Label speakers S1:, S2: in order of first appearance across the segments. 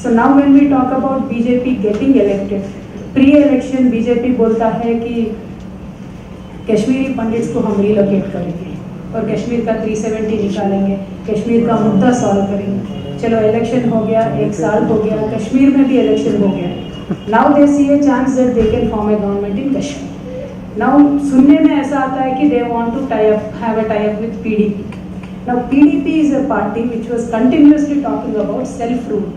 S1: So now when we talk about BJP getting elected, pre-election BJP बोलता है कि Kashmiri pandits को हम रिलोकेट करेंगे और कश्मीर का 370 निकालेंगे, कश्मीर का मुद्दा सॉल्व करेंगे। चलो इलेक्शन हो गया, 1 साल हो गया, कश्मीर में भी इलेक्शन हो गया। Now they see a chance that they can form a government in Kashmir. Now सुनने में ऐसा आता है कि they want to have a tie-up with PDP. Now PDP is a party which was continuously talking about self-rule.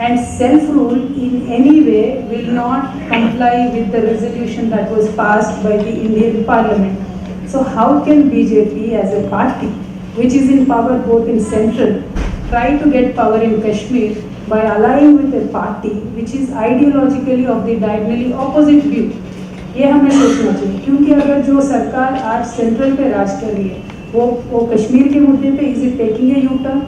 S1: And self-rule in any way will not comply with the resolution that was passed by the Indian Parliament. So how can BJP as a party, which is in power both in central, try to get power in Kashmir by allying with a party which is ideologically of the diagonally opposite view? ये हमें सोचना चाहिए, क्योंकि अगर जो सरकार आज central पे राज कर रही है वो कश्मीर के मुद्दे पे is it taking a U turn?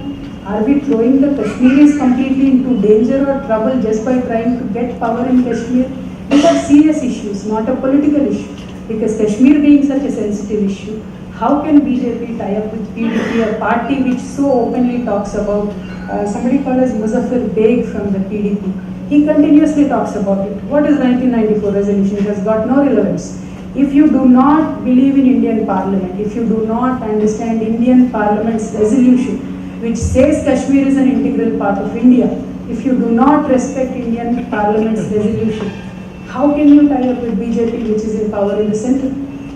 S1: Are we throwing the Kashmiris completely into danger or trouble just by trying to get power in Kashmir? These are serious issues, not a political issue. Because Kashmir being such a sensitive issue, how can BJP tie up with PDP, a party which so openly talks about, somebody called as Muzaffar Beg from the PDP. He continuously talks about it. What is 1994 resolution? It has got no relevance. If you do not believe in Indian Parliament, if you do not understand Indian Parliament's resolution, which says Kashmir is an integral part of India, if you do not respect Indian Parliament's resolution, how can you tie up with BJP which is in power in the center?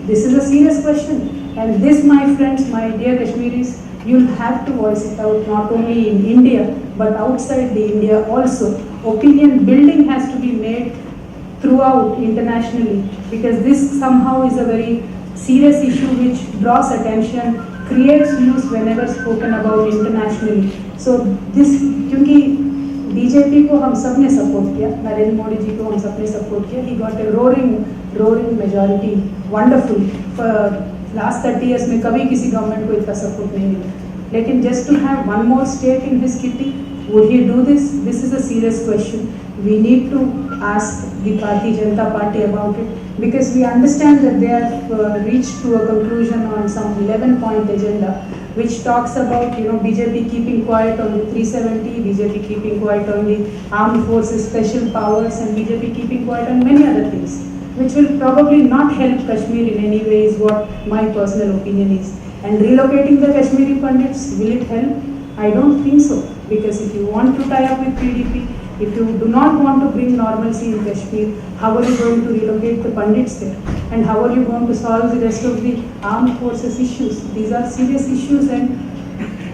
S1: This is a serious question, and this, my friends, my dear Kashmiris, you'll have to voice it out not only in India but outside the India also. Opinion building has to be made throughout internationally, because this somehow is a very serious issue which draws attention, creates news whenever spoken about internationally. So this, क्योंकि BJP को हम सब ने support किया, नरेंद्र मोदी जी को हम सब ने सपोर्ट किया, he got a roaring majority, wonderful. For last 30 years में कभी किसी गवर्नमेंट को इतना सपोर्ट नहीं मिला, लेकिन just to have one more state in his kitty, would he do this? This is a serious question. We need to ask the Bharatiya Janata Party about it, because we understand that they have reached to a conclusion on some 11-point agenda which talks about, BJP keeping quiet on the 370, BJP keeping quiet on the armed forces special powers, and BJP keeping quiet on many other things, which will probably not help Kashmir in any way, is what my personal opinion is. And relocating the Kashmiri Pandits, will it help? I don't think so, because if you want to tie up with PDP, if you do not want to bring normalcy in Kashmir, how are you going to relocate the Pandits there? And how are you going to solve the rest of the armed forces issues? These are serious issues, and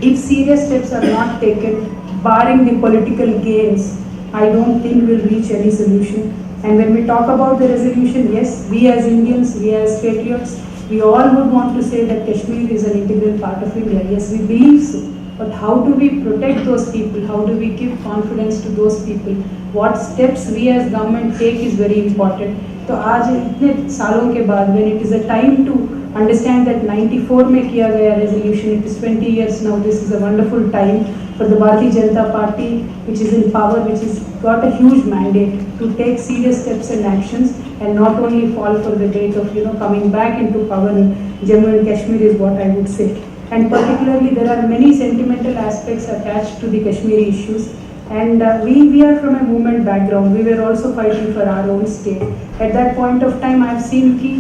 S1: if serious steps are not taken, barring the political gains, I don't think we'll reach any solution. And when we talk about the resolution, yes, we as Indians, we as patriots, we all would want to say that Kashmir is an integral part of India. Yes, we believe so. But how do we protect those people? How do we give confidence to those people? What steps we as government take is very important. तो आज इतने सालों के बाद, when it is a time to understand that 94 में किया गया resolution, it is 20 years now, this is a wonderful time for the Bharatiya Janata Party, which is in power, which has got a huge mandate to take serious steps and actions, and not only fall for the bait of coming back into power in Jammu and Kashmir, is what I would say. And particularly there are many sentimental aspects attached to the Kashmiri issues, and we are from a movement background. We were also fighting for our own state. At that point of time, I have seen कि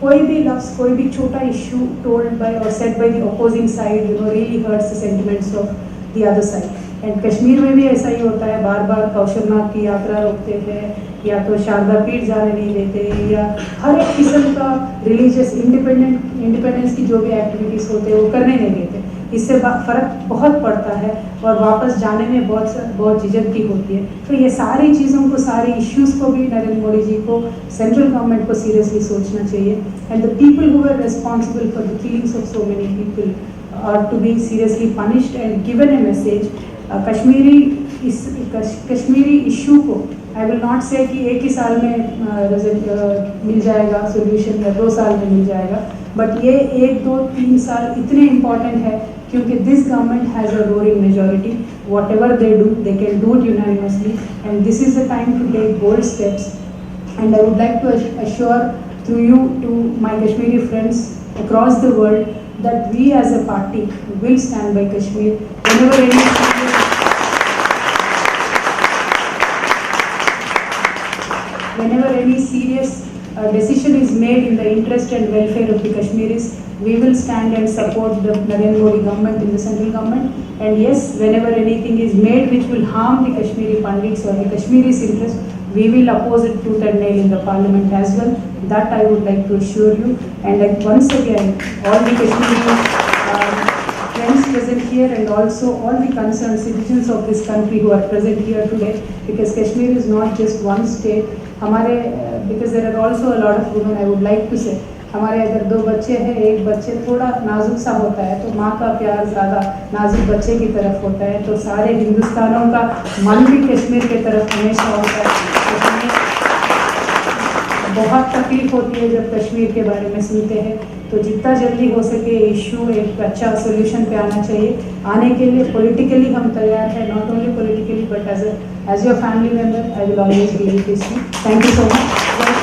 S1: कोई भी लफ्ज़, कोई भी छोटा issue told by or said by the opposing side, really hurts the sentiments of the other side. And Kashmir में भी ऐसा ही होता है, बार बार कौशलनाथ की यात्रा रोकते हैं, या तो शारदा पीठ जाने नहीं देते, या हर एक किस्म का रिलीजियस इंडिपेंडेंस की जो भी एक्टिविटीज़ होते हैं वो करने नहीं देते. इससे फ़र्क बहुत पड़ता है और वापस जाने में बहुत झिझक की होती है. तो ये सारी चीज़ों को, सारी इश्यूज़ को भी नरेंद्र मोदी जी को, सेंट्रल गवर्नमेंट को सीरियसली सोचना चाहिए. And the people who are responsible for the killings of so many people are to be seriously punished and given a message. Kashmiri issue को आई विल नॉट से कि एक ही साल में मिल जाएगा सोल्यूशन, या 2 साल में मिल जाएगा, बट ये 1, 2, 3 साल इतने इम्पॉर्टेंट है, क्योंकि this government has a roaring majority. Whatever they do, they can do it unanimously, and this is the time to take bold steps. And I would like to assure through you to my Kashmiri friends across the world that we as a party will stand by Kashmir whenever any whenever any serious decision is made in the interest and welfare of the Kashmiris, we will stand and support the Narendra Modi government in the central government. And yes, whenever anything is made which will harm the Kashmiri Pandits or the Kashmiris' interest, we will oppose it tooth and nail in the parliament as well. That I would like to assure you. And once again, all the Kashmiri friends present here and also all the concerned citizens of this country who are present here today, because Kashmir is not just one state. हमारे because there are also a lot of women, I would like to say, हमारे अगर 2 बच्चे हैं, एक बच्चे थोड़ा नाजुक सा होता है तो माँ का प्यार ज़्यादा नाजुक बच्चे की तरफ होता है, तो सारे हिंदुस्तानों का मन भी कश्मीर की तरफ हमेशा होता है। बहुत तकलीफ होती है जब कश्मीर के बारे में सुनते हैं, तो जितना जल्दी हो सके इशू एक अच्छा सोल्यूशन पे आना चाहिए। आने के लिए पॉलिटिकली हम तैयार हैं, not only politically but as your family member I will always be with you. Thank you so much.